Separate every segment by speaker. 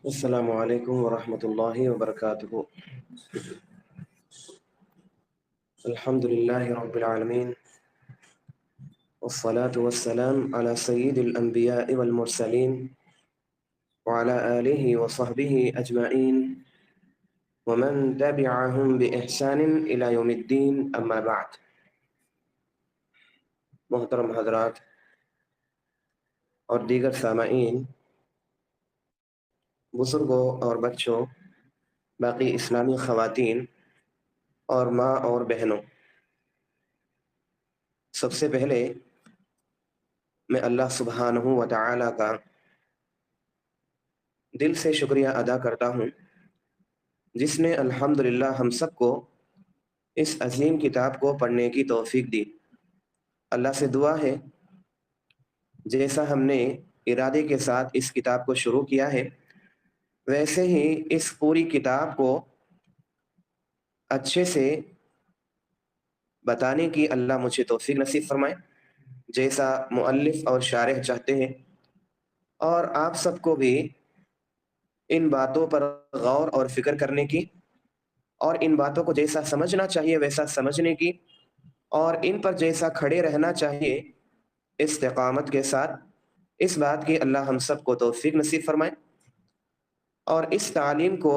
Speaker 1: السلام علیکم ورحمۃ اللہ وبرکاتہ۔ الحمد للہ رب العالمین والصلاة والسلام على سید الانبیاء والمرسلین وعلى آلہ وصحبہ اجمعین ومن تبعہم بإحسان الى یوم الدین، اما بعد۔ محترم حضرات اور دیگر سامعین، بزرگوں اور بچوں، باقی اسلامی خواتین اور ماں اور بہنوں، سب سے پہلے میں اللہ سبحانہ و تعالی کا دل سے شکریہ ادا کرتا ہوں، جس نے الحمدللہ ہم سب کو اس عظیم کتاب کو پڑھنے کی توفیق دی۔ اللہ سے دعا ہے جیسا ہم نے ارادے کے ساتھ اس کتاب کو شروع کیا ہے، ویسے ہی اس پوری کتاب کو اچھے سے بتانے کی اللہ مجھے توفیق نصیب فرمائے، جیسا مؤلف اور شارح چاہتے ہیں، اور آپ سب کو بھی ان باتوں پر غور اور فکر کرنے کی، اور ان باتوں کو جیسا سمجھنا چاہیے ویسا سمجھنے کی، اور ان پر جیسا کھڑے رہنا چاہیے استقامت کے ساتھ، اس بات کی اللہ ہم سب کو توفیق نصیب فرمائے، اور اس تعلیم کو،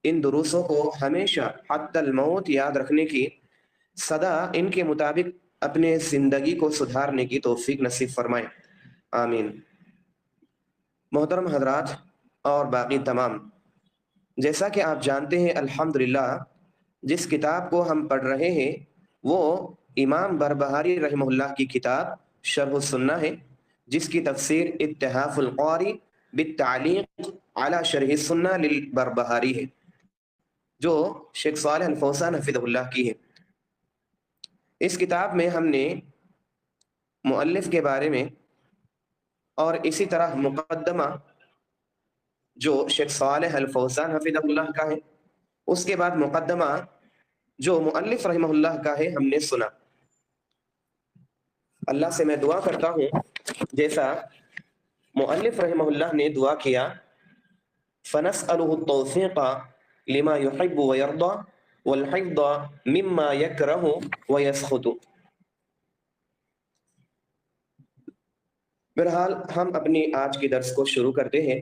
Speaker 1: ان دروسوں کو ہمیشہ حتی الموت یاد رکھنے کی، سدا ان کے مطابق اپنے زندگی کو سدھارنے کی توفیق نصیب فرمائے، آمین۔ محترم حضرات اور باقی تمام، جیسا کہ آپ جانتے ہیں الحمدللہ جس کتاب کو ہم پڑھ رہے ہیں وہ امام بربہاری رحمہ اللہ کی کتاب شرح السنہ ہے، جس کی تفسیر اتحاف القاری بالتعلیق علی شرح السنہ للبربہاری ہے، جو شیخ صالح الفوزان حفظہ اللہ کی ہے۔ اس کتاب میں ہم نے مؤلف کے بارے میں اور اسی طرح مقدمہ جو شیخ صالح الفوزان حفظہ اللہ کا ہے، اس کے بعد مقدمہ جو مؤلف رحمہ اللہ کا ہے، ہم نے سنا۔ اللہ سے میں دعا کرتا ہوں جیسا مؤلف رحمہ اللہ نے دعا کیا، فَنَسْأَلُهُ التَّوْفِيقَ لِمَا يُحِبُّ وَيَرْضَى وَالْحِفْظَ مِمَّا يَكْرَهُ وَيَسْخُطُ۔ بہرحال ہم اپنی آج کی درس کو شروع کرتے ہیں۔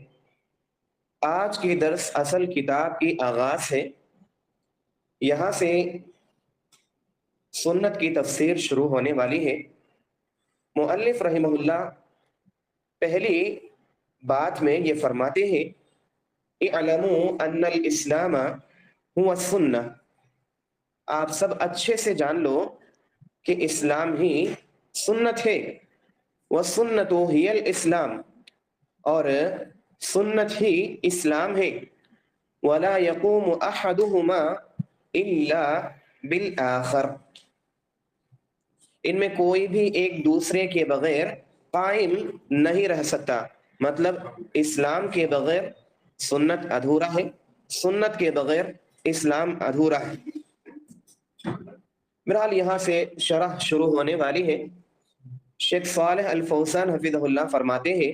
Speaker 1: آج کی درس اصل کتاب کی آغاز ہے، یہاں سے سنت کی تفسیر شروع ہونے والی ہے۔ مؤلف رحمہ اللہ پہلی بات میں یہ فرماتے ہیں، اعلموا ان الاسلام هو السنہ، آپ سب اچھے سے جان لو کہ اسلام ہی سنت ہے، والسنۃ ہی الاسلام، اور سنت ہی اسلام ہے، ولا یقوم احدہما الا بالآخر، ان میں کوئی بھی ایک دوسرے کے بغیر قائم نہیں رہ سکتا، مطلب اسلام کے بغیر سنت ادھورا ہے، سنت کے بغیر اسلام ادھورا ہے۔ بہرحال یہاں سے شرح شروع ہونے والی ہے۔ شیخ صالح الفوزان حفظہ اللہ فرماتے ہیں،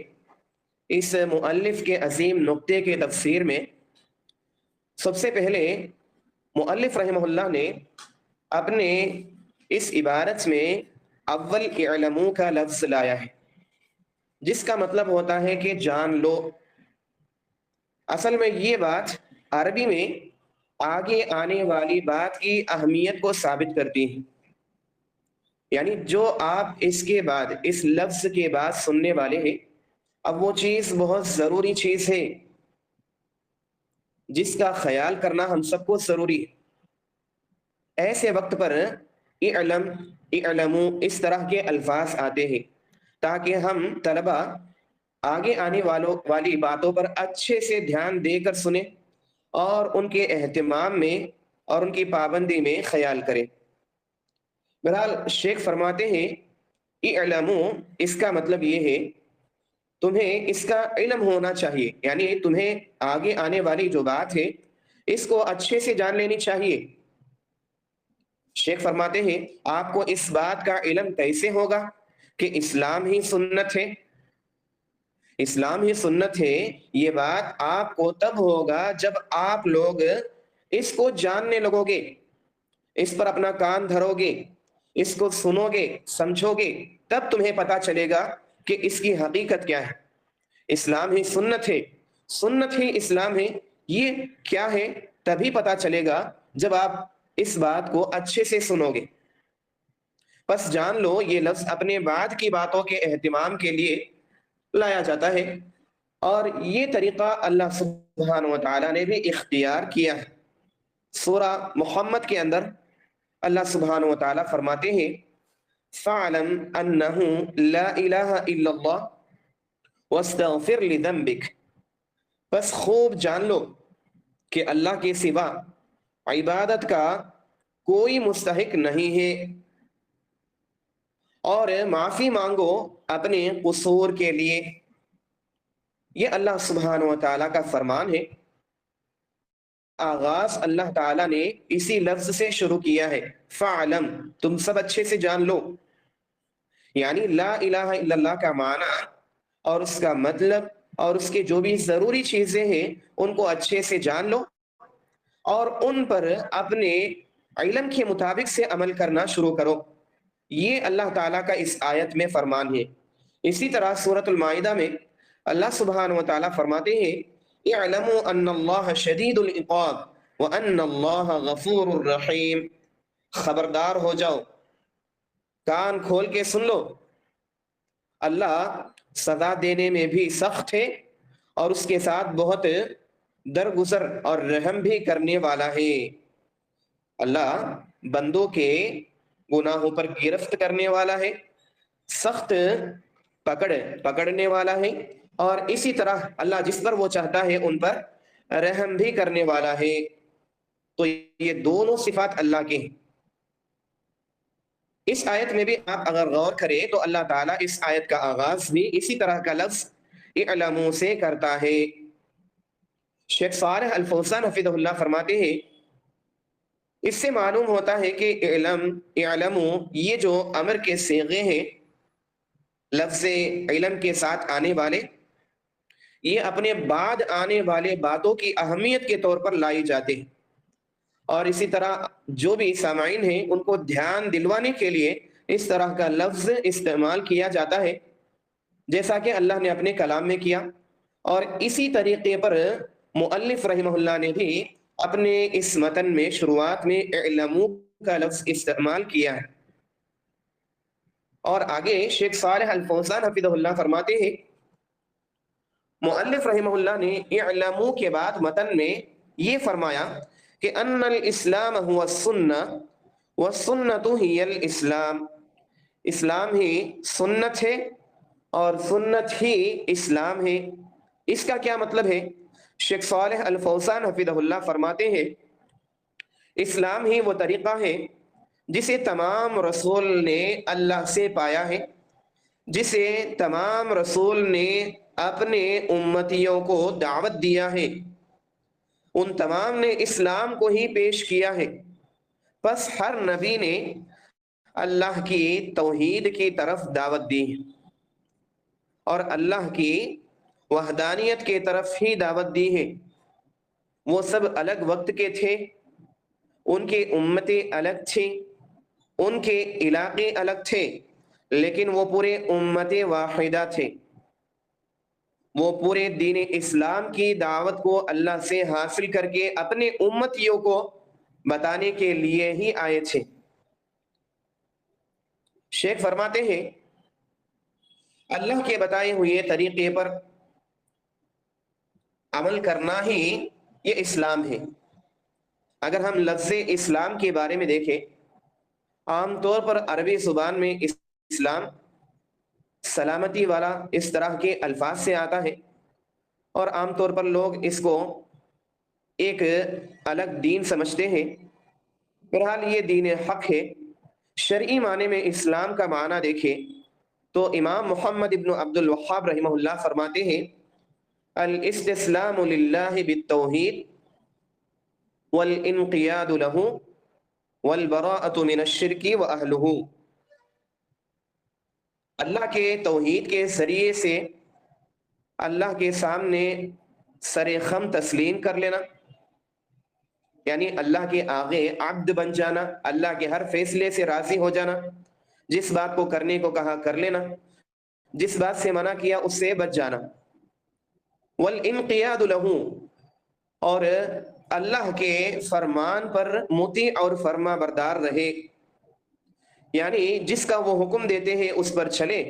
Speaker 1: اس مؤلف کے عظیم نقطے کے تفسیر میں سب سے پہلے مؤلف رحمہ اللہ نے اپنے اس عبارت میں اول اعلموا کا لفظ لایا ہے، جس کا مطلب ہوتا ہے کہ جان لو۔ اصل میں یہ بات عربی میں آگے آنے والی بات کی اہمیت کو ثابت کرتی ہے، یعنی جو آپ اس کے بعد، اس لفظ کے بعد سننے والے ہیں، اب وہ چیز بہت ضروری چیز ہے جس کا خیال کرنا ہم سب کو ضروری ہے۔ ایسے وقت پر اعلم، اعلموا اس طرح کے الفاظ آتے ہیں تاکہ ہم طلبہ آگے آنے والی باتوں پر اچھے سے دھیان دے کر سنیں اور ان کے اہتمام میں اور ان کی پابندی میں خیال کریں۔ بہرحال شیخ فرماتے ہیں، اعلموا اس کا مطلب یہ ہے تمہیں اس کا علم ہونا چاہیے، یعنی تمہیں آگے آنے والی جو بات ہے اس کو اچھے سے جان لینی چاہیے۔ شیخ فرماتے ہیں آپ کو اس بات کا علم کیسے ہوگا کہ اسلام ہی سنت ہے، اسلام ہی سنت ہے، یہ بات آپ کو تب ہوگا جب آپ لوگ اس کو جاننے لگو گے، اس پر اپنا کان دھرو گے، اس کو سنو گے، سمجھو گے، تب تمہیں پتا چلے گا کہ اس کی حقیقت کیا ہے۔ اسلام ہی سنت ہے، سنت ہی اسلام ہے، یہ کیا ہے تبھی پتا چلے گا جب آپ اس بات کو اچھے سے سنو گے۔ پس جان لو یہ لفظ اپنے بعد کی باتوں کے اہتمام کے لیے لایا جاتا ہے، اور یہ طریقہ اللہ سبحانہ و تعالیٰ نے بھی اختیار کیا ہے۔ سورہ محمد کے اندر اللہ سبحانہ و تعالیٰ فرماتے ہیں فَعْلَمْ أَنَّهُ لَا إِلَهَ إِلَّا اللَّهُ وَاسْتَغْفِرْ لِذَنْبِكَ، بس خوب جان لو کہ اللہ کے سوا عبادت کا کوئی مستحق نہیں ہے، اور معافی مانگو اپنے قصور کے لیے۔ یہ اللہ سبحانہ و تعالیٰ کا فرمان ہے۔ آغاز اللہ تعالیٰ نے اسی لفظ سے شروع کیا ہے، فَعْلَمْ، تم سب اچھے سے جان لو، یعنی لا الہ الا اللہ کا معنی اور اس کا مطلب اور اس کے جو بھی ضروری چیزیں ہیں ان کو اچھے سے جان لو، اور ان پر اپنے علم کے مطابق سے عمل کرنا شروع کرو۔ یہ اللہ تعالیٰ کا اس آیت میں فرمان ہے۔ اسی طرح سورۃ المائدہ میں اللہ سبحانہ و تعالیٰ فرماتے ہیں اعلموا ان اللہ شدید العقاب وان اللہ غفور الرحیم، خبردار ہو جاؤ، کان کھول کے سن لو، اللہ سزا دینے میں بھی سخت ہے اور اس کے ساتھ بہت درگزر اور رحم بھی کرنے والا ہے۔ اللہ بندوں کے گناہوں پر گرفت کرنے والا ہے، سخت پکڑنے والا ہے، اور اسی طرح اللہ جس پر وہ چاہتا ہے ان پر رحم بھی کرنے والا ہے۔ تو یہ دونوں صفات اللہ کے ہیں۔ اس آیت میں بھی آپ اگر غور کریں تو اللہ تعالیٰ اس آیت کا آغاز بھی اسی طرح کا لفظ اعلموا سے کرتا ہے۔ شیخ صالح الفوزان حفظہ اللہ فرماتے ہیں اس سے معلوم ہوتا ہے کہ اعلموا یہ جو امر کے صیغے ہیں لفظ علم کے ساتھ آنے والے، یہ اپنے بعد آنے والے باتوں کی اہمیت کے طور پر لائی جاتے ہیں، اور اسی طرح جو بھی سامعین ہیں ان کو دھیان دلوانے کے لیے اس طرح کا لفظ استعمال کیا جاتا ہے جیسا کہ اللہ نے اپنے کلام میں کیا، اور اسی طریقے پر مؤلف رحمہ اللہ نے بھی اپنے اس متن میں شروعات میں اعلموا کا لفظ استعمال کیا ہے۔ اور آگے شیخ صالح الفوزان حفظہ اللہ فرماتے ہیں مؤلف رحمہ اللہ نے اعلموا کے بعد متن میں یہ فرمایا کہ ان الاسلام هو السنہ والسنۃ ہی الاسلام، اسلام ہی سنت ہے اور سنت ہی اسلام ہے۔ اس کا کیا مطلب ہے؟ شیخ صالح الفوزان حفظہ اللہ فرماتے ہیں اسلام ہی وہ طریقہ ہے جسے تمام رسول نے اللہ سے پایا ہے، جسے تمام رسول نے اپنے امتیوں کو دعوت دیا ہے، ان تمام نے اسلام کو ہی پیش کیا ہے۔ پس ہر نبی نے اللہ کی توحید کی طرف دعوت دی اور اللہ کی وحدانیت کی طرف ہی دعوت دی ہے۔ وہ سب الگ وقت کے تھے، ان کے امتیں الگ تھیں، ان کے علاقے الگ تھے، لیکن وہ پورے امت واحدہ تھے۔ وہ پورے دین اسلام کی دعوت کو اللہ سے حاصل کر کے اپنے امتیوں کو بتانے کے لیے ہی آئے تھے۔ شیخ فرماتے ہیں اللہ کے بتائے ہوئے طریقے پر عمل کرنا ہی یہ اسلام ہے۔ اگر ہم لفظ اسلام کے بارے میں دیکھیں، عام طور پر عربی زبان میں اسلام سلامتی والا اس طرح کے الفاظ سے آتا ہے، اور عام طور پر لوگ اس کو ایک الگ دین سمجھتے ہیں۔ بہرحال یہ دین حق ہے۔ شرعی معنی میں اسلام کا معنی دیکھیں تو امام محمد ابن عبد الوہاب رحمہ اللہ فرماتے ہیں الاستسلام للہ بالتوحید والانقیاد له والبراءۃ من الشرک واہلہ، اللہ کے توحید کے ذریعے سے اللہ کے سامنے سر خم تسلیم کر لینا، یعنی اللہ کے آگے عبد بن جانا، اللہ کے ہر فیصلے سے راضی ہو جانا، جس بات کو کرنے کو کہا کر لینا، جس بات سے منع کیا اس سے بچ جانا۔ والانقیاد لہ، اور اللہ کے فرمان پر مطیع اور فرما بردار رہے، یعنی جس کا وہ حکم دیتے ہیں اس پر چلے،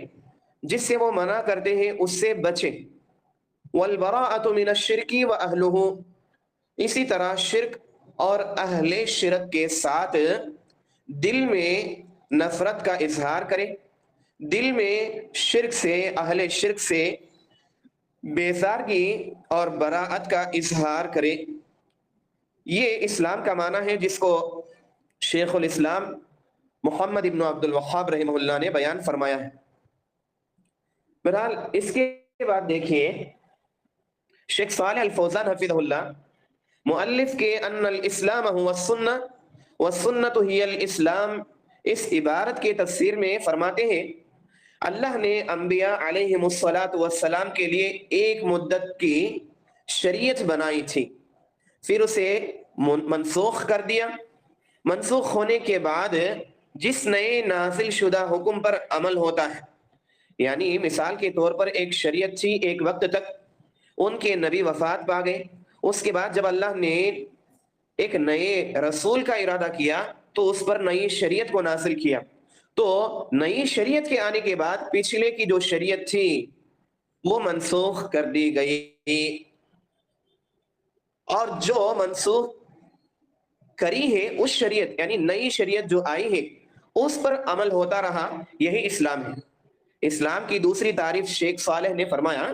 Speaker 1: جس سے وہ منع کرتے ہیں اس سے بچے۔ والبراءۃ من الشرک واہلہ، اسی طرح شرک اور اہل شرک کے ساتھ دل میں نفرت کا اظہار کرے، دل میں شرک سے، اہل شرک سے بیزارگی اور براءت کا اظہار کرے۔ یہ اسلام کا معنی ہے جس کو شیخ الاسلام محمد ابن عبد الوہاب رحمہ اللہ نے بیان فرمایا ہے۔ بہرحال اس کے بعد دیکھیے شیخ صالح الفوزان حفظہ اللہ، مؤلف کے ان الاسلام هو السنہ والسنۃ ہی الاسلام، اس عبارت کے تفسیر میں فرماتے ہیں اللہ نے انبیاء علیہم السلام کے لیے ایک مدت کی شریعت بنائی تھی، پھر اسے منسوخ کر دیا۔ منسوخ ہونے کے بعد جس نئے نازل شدہ حکم پر عمل ہوتا ہے، یعنی مثال کے طور پر ایک شریعت تھی ایک وقت تک، ان کے نبی وفات پا گئے، اس کے بعد جب اللہ نے ایک نئے رسول کا ارادہ کیا تو اس پر نئی شریعت کو نازل کیا، تو نئی شریعت کے آنے کے بعد پچھلے کی جو شریعت تھی وہ منسوخ کر دی گئی، اور جو منسوخ کری ہے اس شریعت یعنی نئی شریعت جو آئی ہے اس پر عمل ہوتا رہا، یہی اسلام ہے۔ اسلام کی دوسری تعریف شیخ صالح نے فرمایا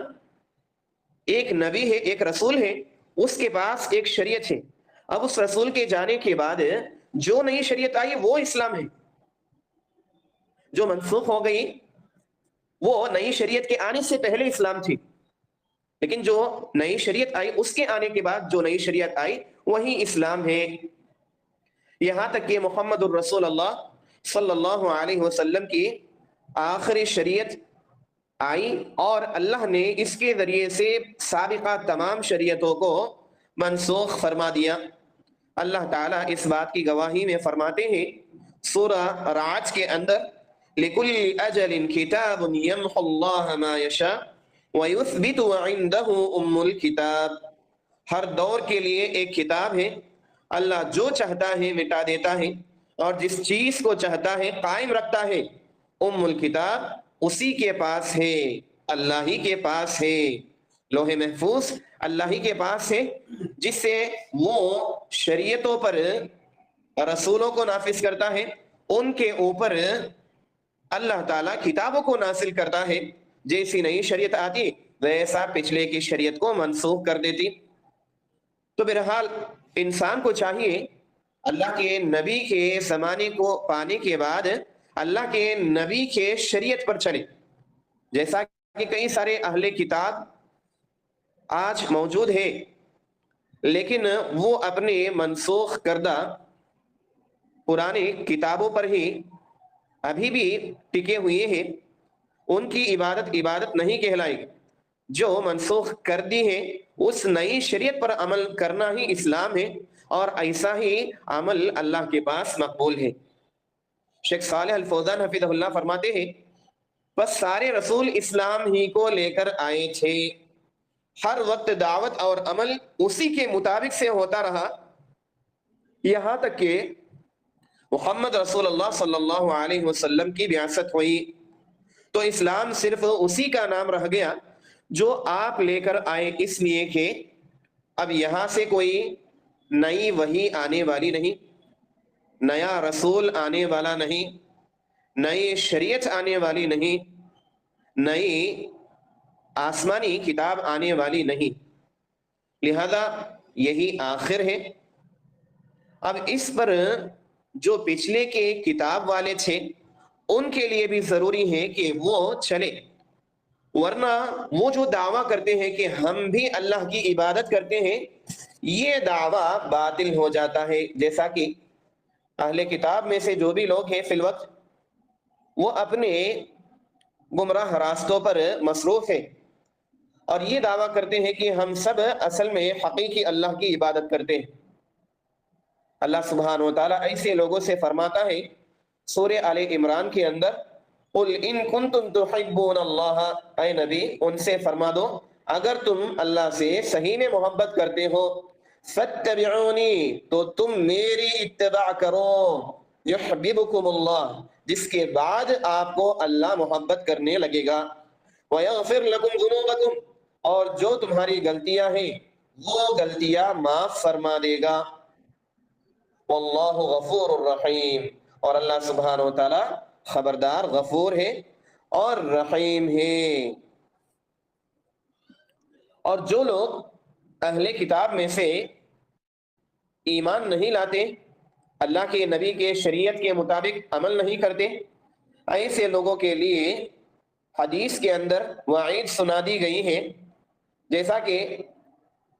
Speaker 1: ایک نبی ہے، ایک رسول ہے، اس کے پاس ایک شریعت ہے، اب اس رسول کے جانے کے بعد جو نئی شریعت آئی وہ اسلام ہے، جو منسوخ ہو گئی وہ نئی شریعت کے آنے سے پہلے اسلام تھی، لیکن جو نئی شریعت آئی اس کے آنے کے بعد جو نئی شریعت آئی وہی اسلام ہے۔ یہاں تک کہ محمد الرسول اللہ صلی اللہ علیہ وسلم کی آخری شریعت آئی اور اللہ نے اس کے ذریعے سے سابقہ تمام شریعتوں کو منسوخ فرما دیا۔ اللہ تعالیٰ اس بات کی گواہی میں فرماتے ہیں سورہ رعد کے اندر لِكُلِّ أَجَلٍ كِتَابٌ يَمْحُ اللَّهَ مَا يَشَاءُ وَيُثْبِتُ وَعِندَهُ أُمُّ الْكِتَابِ، ہر دور کے لیے ایک کتاب ہے، اللہ جو چاہتا ہے مٹا دیتا ہے اور جس چیز کو چاہتا ہے قائم رکھتا ہے، ام الکتاب اسی کے پاس ہے، اللہ ہی کے پاس ہے، لوح محفوظ اللہ ہی کے پاس ہے، جس سے وہ شریعتوں پر رسولوں کو نافذ کرتا ہے، ان کے اوپر اللہ تعالیٰ کتابوں کو نازل کرتا ہے، جیسی نئی شریعت آتی ویسا پچھلے کی شریعت کو منسوخ کر دیتی۔ تو بہرحال انسان کو چاہیے اللہ کے نبی کے زمانے کو پانے کے بعد اللہ کے نبی کے شریعت پر چلے، جیسا کہ کئی سارے اہل کتاب آج موجود ہے لیکن وہ اپنے منسوخ کردہ پرانے کتابوں پر ہی ابھی بھی ٹکے ہوئے ہیں، ان کی عبادت نہیں کہلائے گی، جو منسوخ کر دی ہے اس نئی شریعت پر عمل کرنا ہی اسلام ہے، اور ایسا ہی عمل اللہ کے پاس مقبول ہے۔ شیخ صالح الفوزان حفظہ اللہ فرماتے ہیں بس سارے رسول اسلام ہی کو لے کر آئے تھے، ہر وقت دعوت اور عمل اسی کے مطابق سے ہوتا رہا، یہاں تک کہ محمد رسول اللہ صلی اللہ علیہ وسلم کی بعثت ہوئی تو اسلام صرف اسی کا نام رہ گیا جو آپ لے کر آئے، اس لیے کہ اب یہاں سے کوئی نئی وحی آنے والی نہیں، نیا رسول آنے والا نہیں، نئی شریعت آنے والی نہیں، نئی آسمانی کتاب آنے والی نہیں، لہذا یہی آخر ہے۔ اب اس پر جو پچھلے کے کتاب والے تھے ان کے لیے بھی ضروری ہے کہ وہ چلے، ورنہ وہ جو دعویٰ کرتے ہیں کہ ہم بھی اللہ کی عبادت کرتے ہیں یہ دعویٰ باطل ہو جاتا ہے، جیسا کہ اہل کتاب میں سے جو بھی لوگ ہیں فی الوقت وہ اپنے گمراہ راستوں پر مصروف ہیں، اور یہ دعویٰ کرتے ہیں کہ ہم سب اصل میں حقیقی اللہ کی عبادت کرتے ہیں۔ اللہ سبحانہ و تعالیٰ ایسے لوگوں سے فرماتا ہے سورہ آل عمران کے اندر، قُلْ إِن كُنتُمْ تُحِبُّونَ اللَّهَ، اے نبی ان سے فرما دو اگر تم اللہ سے صحیح میں محبت کرتے ہو، فَاتَّبِعُونِي تو تم میری اتباع کرو، يُحْبِبُكُمُ اللَّهُ جس کے بعد آپ کو اللہ محبت کرنے لگے گا، وَيَغْفِرْ لَكُمْ ذُنُوبَكُمْ اور جو تمہاری غلطیاں ہیں وہ غلطیاں معاف فرما دے گا، وَاللَّهُ غَفُورٌ الرحیم اور اللہ سبحانہ و تعالیٰ خبردار غفور ہے اور رحیم ہے۔ اور جو لوگ اہل کتاب میں سے ایمان نہیں لاتے، اللہ کے نبی کے شریعت کے مطابق عمل نہیں کرتے، ایسے لوگوں کے لیے حدیث کے اندر وعید سنا دی گئی ہے، جیسا کہ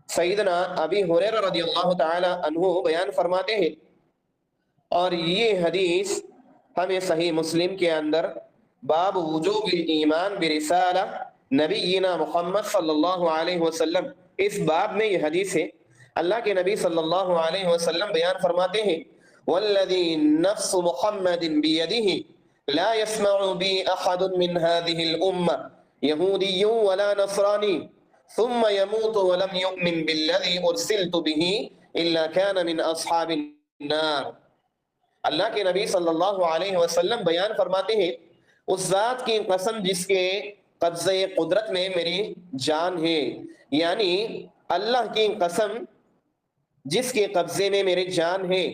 Speaker 1: سیدنا ابی ہریرہ رضی اللہ تعالی عنہ بیان فرماتے ہیں، اور یہ حدیث ہمیں صحیح مسلم کے اندر باب وجوب الایمان برسالہ نبینا محمد صلی اللہ علیہ وسلم، اس باب میں یہ حدیث ہے۔ اللہ کے نبی صلی اللہ علیہ وسلم بیان فرماتے ہیں، والذی نفس محمد بیدہ لا يسمع بی احد من هذه الامہ یہودی ولا نصرانی ثم يموت ولم يؤمن بالذی ارسلت به الا كان من اصحاب النار۔ اللہ کے نبی صلی اللہ علیہ وسلم بیان فرماتے ہیں، اس ذات کی قسم جس کے قبضہ قدرت میں میری جان ہے، یعنی اللہ کی قسم جس کے قبضے میں میری جان ہے،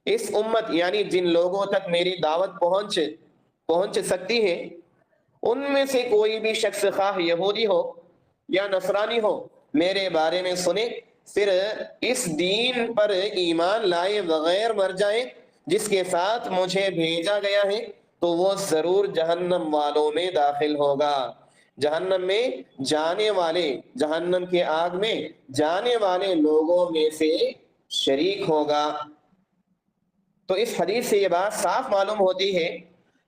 Speaker 1: اس امت یعنی جن لوگوں تک میری دعوت پہنچ سکتی ہے، ان میں سے کوئی بھی شخص خواہ یہودی ہو یا نصرانی ہو میرے بارے میں سنے، پھر اس دین پر ایمان لائے بغیر مر جائے جس کے ساتھ مجھے بھیجا گیا ہے، تو وہ ضرور جہنم والوں میں داخل ہوگا، جہنم میں جانے والے، جہنم کے آگ میں جانے والے لوگوں میں سے شریک ہوگا۔ تو اس حدیث سے یہ بات صاف معلوم ہوتی ہے،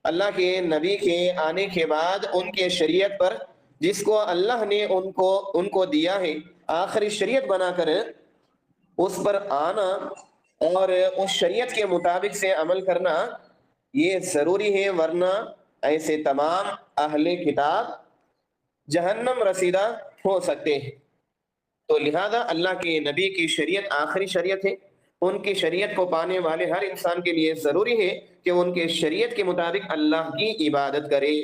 Speaker 1: اللہ کے نبی کے آنے کے بعد ان کے شریعت پر جس کو اللہ نے ان کو دیا ہے آخری شریعت بنا کر، اس پر آنا اور اس شریعت کے مطابق سے عمل کرنا یہ ضروری ہے، ورنہ ایسے تمام اہل کتاب جہنم رسیدہ ہو سکتے ہیں۔ تو لہذا اللہ کے نبی کی شریعت آخری شریعت ہے، ان کی شریعت کو پانے والے ہر انسان کے لیے ضروری ہے کہ ان کے شریعت کے مطابق اللہ کی عبادت کرے۔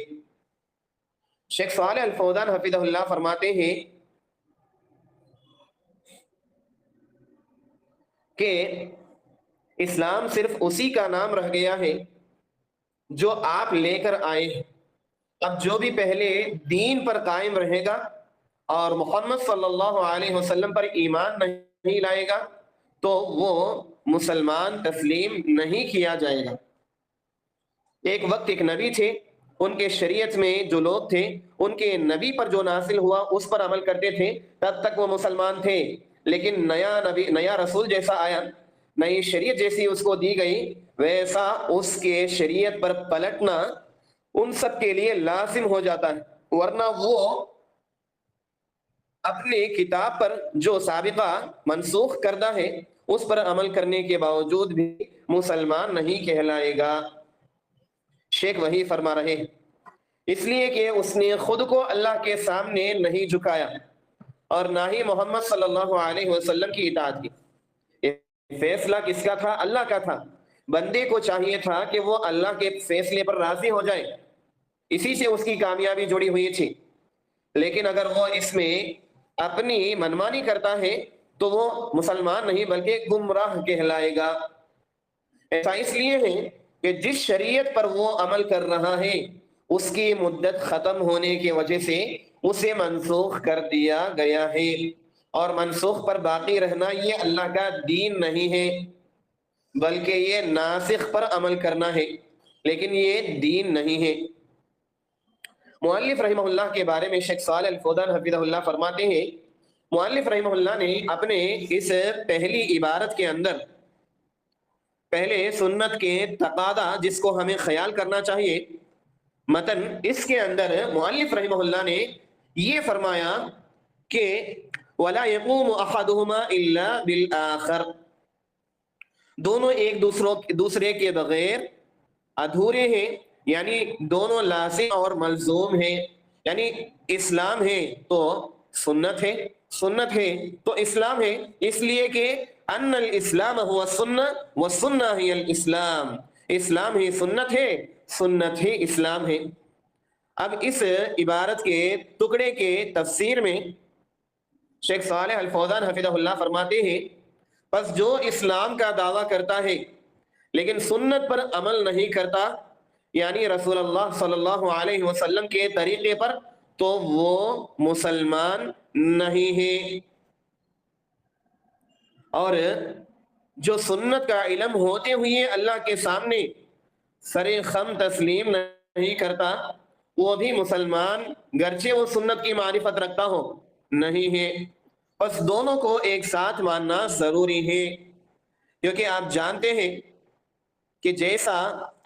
Speaker 1: شیخ صالح الفوزان حفظہ اللہ فرماتے ہیں کہ اسلام صرف اسی کا نام رہ گیا ہے جو آپ لے کر آئے ہیں، اب جو بھی پہلے دین پر قائم رہے گا اور محمد صلی اللہ علیہ وسلم پر ایمان نہیں لائے گا تو وہ مسلمان تسلیم نہیں کیا جائے گا۔ ایک وقت ایک نبی تھے، ان کے شریعت میں جو لوگ تھے ان کے نبی پر جو نازل ہوا اس پر عمل کرتے تھے، تب تک وہ مسلمان تھے، لیکن نیا رسول جیسا آیا، نئی شریعت جیسی اس کو دی گئی، ویسا اس کے شریعت پر پلٹنا ان سب کے لیے لازم ہو جاتا ہے، ورنہ وہ اپنے کتاب پر جو سابقہ منسوخ کردہ ہے اس پر عمل کرنے کے باوجود بھی مسلمان نہیں کہلائے گا۔ شیخ وہی فرما رہے ہیں، اس لیے کہ اس نے خود کو اللہ کے سامنے نہیں جھکایا اور نہ ہی محمد صلی اللہ علیہ وسلم کی اطاعت کی۔ فیصلہ کس کا تھا؟ اللہ کا تھا۔ بندے کو چاہیے تھا کہ وہ اللہ کے فیصلے پر راضی ہو جائے، اسی سے اس کی کامیابی جڑی ہوئی تھی، لیکن اگر وہ اس میں اپنی منمانی کرتا ہے تو وہ مسلمان نہیں بلکہ گمراہ کہلائے گا۔ ایسا اس لیے ہے کہ جس شریعت پر وہ عمل کر رہا ہے اس کی مدت ختم ہونے کی وجہ سے اسے منسوخ کر دیا گیا ہے، اور منسوخ پر باقی رہنا یہ اللہ کا دین نہیں ہے بلکہ یہ ناسخ پر عمل کرنا ہے، لیکن یہ دین نہیں ہے۔ مؤلف رحمہ اللہ کے بارے میں شیخ صالح الفوزان حفظہ اللہ فرماتے ہیں، مؤلف رحمہ اللہ نے اپنے اس پہلی عبارت کے اندر پہلے سنت کے تقاضا جس کو ہمیں خیال کرنا چاہیے، متن اس کے اندر مؤلف رحمہ اللہ نے یہ فرمایا کہ وَلَا يَقُومُ أَحَدُهُمَا إِلَّا بِالْآخَرِ، دونوں ایک دوسرے کے بغیر ادھورے ہیں، یعنی دونوں لازم اور ملزوم ہیں. یعنی اسلام ہے تو سنت ہے، سنت ہے تو اسلام ہے، اس لیے کہ ان الاسلام هو السنہ والسنہ ہی الاسلام، اسلام ہی سنت ہے، سنت ہی اسلام ہے. اب اس عبارت کے ٹکڑے کے تفسیر میں شیخ صالح الفوزان حفظہ اللہ فرماتے ہیں پس جو اسلام کا دعویٰ کرتا ہے لیکن سنت پر عمل نہیں کرتا، یعنی رسول اللہ صلی اللہ علیہ وسلم کے طریقے پر، تو وہ مسلمان نہیں ہے. اور جو سنت کا علم ہوتے ہوئے اللہ کے سامنے سر خم تسلیم نہیں کرتا، وہ بھی مسلمان گرچہ وہ سنت کی معرفت رکھتا ہو نہیں ہے. بس دونوں کو ایک ساتھ ماننا ضروری ہے، کیونکہ آپ جانتے ہیں کہ جیسا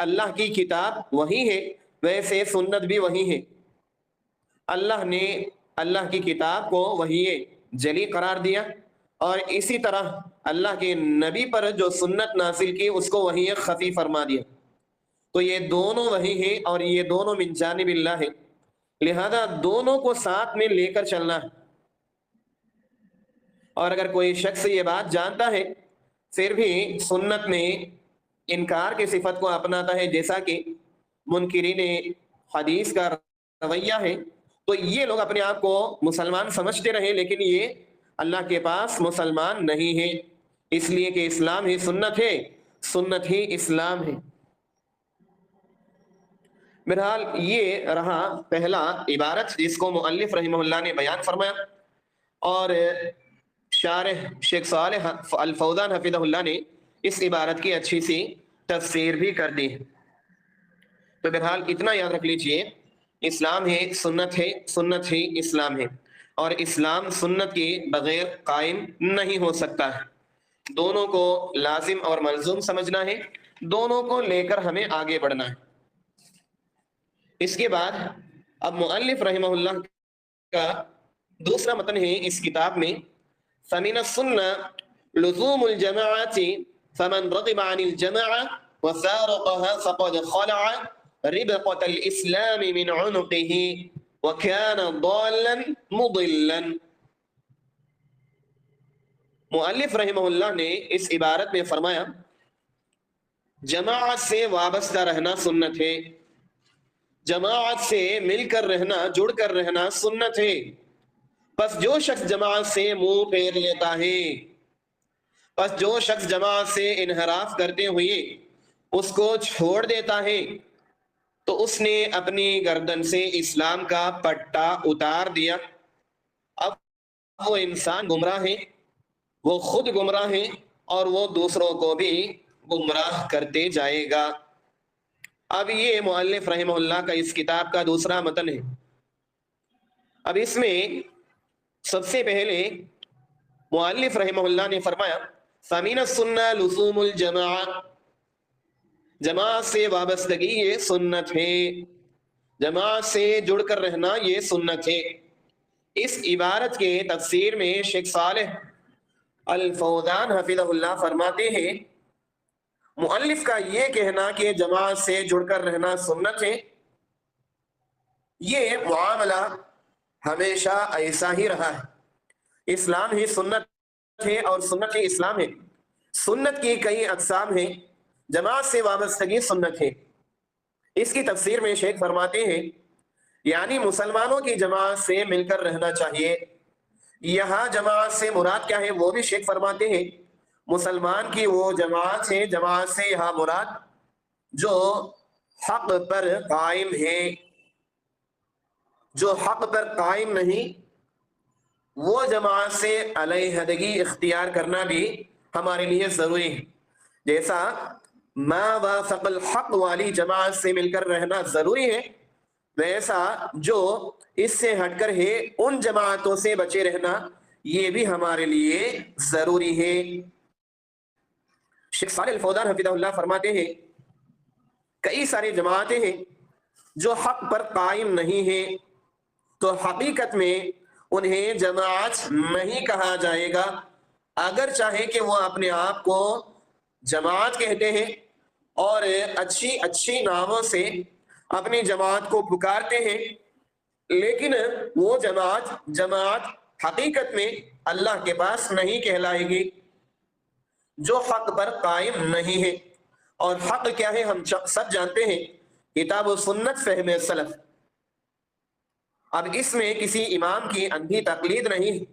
Speaker 1: اللہ کی کتاب وہی ہے ویسے سنت بھی وہی ہے. اللہ نے اللہ کی کتاب کو وحی جلی قرار دیا، اور اسی طرح اللہ کے نبی پر جو سنت نازل کی اس کو وحی خفی فرما دیا. تو یہ دونوں وحی ہے اور یہ دونوں من جانب اللہ ہے، لہذا دونوں کو ساتھ میں لے کر چلنا ہے. اور اگر کوئی شخص یہ بات جانتا ہے پھر بھی سنت میں انکار کی صفت کو اپناتا ہے، جیسا کہ منکرین حدیث کا رویہ ہے، تو یہ لوگ اپنے آپ کو مسلمان سمجھتے رہے لیکن یہ اللہ کے پاس مسلمان نہیں ہے، اس لیے کہ اسلام ہی سنت ہے، سنت ہی اسلام ہے. بہرحال یہ رہا پہلا عبارت جس کو مؤلف رحمہ اللہ نے بیان فرمایا، اور شارح شیخ صالح الفوزان حفظہ اللہ نے اس عبارت کی اچھی سی تفسیر بھی کر دی. تو بہرحال اتنا یاد رکھ لیجئے، اسلام ہے، سنت ہے، سنت ہی اسلام ہے، اور اسلام سنت کے بغیر قائم نہیں ہو سکتا ہے. دونوں کو لازم اور ملزوم سمجھنا ہے، دونوں کو لے کر ہمیں آگے بڑھنا ہے. اس کے بعد اب مؤلف رحمہ اللہ کا دوسرا متن ہے اس کتاب میں، فَمِنَ السُّنَّةِ لُزُومُ الْجَمَاعَةِ فَمَنْ رَغِبَ عَنِ الْجَمَاعَةِ وَفَارَقَهَا فَقَدْ خَلَعَ رِبْقَةَ الْإِسْلَامِ مِنْ عُنُقِهِ وَكَانَ ضَالًّا مُضِلًّا. مؤلف رحمہ اللہ نے اس عبارت میں فرمایا جماعت سے وابستہ رہنا سنت ہے، جماعت سے مل کر رہنا، جڑ کر رہنا سنت ہے. پس جو شخص جماعت سے منہ پھیر لیتا ہے، پس جو شخص جماعت سے انحراف کرتے ہوئے اس کو چھوڑ دیتا ہے تو اس نے اپنی گردن سے اسلام کا پٹا اتار دیا. اب وہ انسان گمراہ ہے، وہ خود گمراہ ہے اور وہ دوسروں کو بھی گمراہ کرتے جائے گا. اب یہ مؤلف رحمہ اللہ کا اس کتاب کا دوسرا متن ہے. اب اس میں سب سے پہلے مؤلف رحمہ اللہ نے فرمایا فَمِنَ السُّنَّةِ لُزُومُ الْجَمَاعَةِ، جماعت سے وابستگی یہ سنت ہے، جماعت سے جڑ کر رہنا یہ سنت ہے. اس عبارت کے تفسیر میں شیخ صالح الفوزان حفظہ اللہ فرماتے ہیں مؤلف کا یہ کہنا کہ جماعت سے جڑ کر رہنا سنت ہے، یہ معاملہ ہمیشہ ایسا ہی رہا ہے. اسلام ہی سنت ہے اور سنت ہی اسلام ہے. سنت کی کئی اقسام ہیں، جماعت سے وابستگی سنت ہے. اس کی تفسیر میں شیخ فرماتے ہیں یعنی مسلمانوں کی جماعت سے مل کر رہنا چاہیے. یہاں جماعت سے مراد کیا ہے وہ بھی شیخ فرماتے ہیں مسلمان کی وہ جماعت ہے، جماعت سے یہاں مراد جو حق پر قائم ہے، جو حق پر قائم نہیں وہ جماعت سے علیحدگی اختیار کرنا بھی ہمارے لیے ضروری ہے. جیسا ما وافق الحق والی جماعت سے مل کر رہنا ضروری ہے، ویسا جو اس سے ہٹ کر ہے ان جماعتوں سے بچے رہنا یہ بھی ہمارے لیے ضروری ہے. شیخ صالح الفوزان حفظہ اللہ فرماتے ہیں کئی ساری جماعتیں ہیں جو حق پر قائم نہیں ہیں، تو حقیقت میں انہیں جماعت نہیں کہا جائے گا، اگر چاہے کہ وہ اپنے آپ کو جماعت کہتے ہیں اور اچھی اچھی ناموں سے اپنی جماعت کو پکارتے ہیں، لیکن وہ جماعت حقیقت میں اللہ کے پاس نہیں کہلائے گی، جو حق پر قائم نہیں ہے۔ اور حق کیا ہے ہم سب جانتے ہیں، کتاب و سنت، فہم سلف۔ اب اس میں کسی امام کی اندھی تقلید نہیں ہے،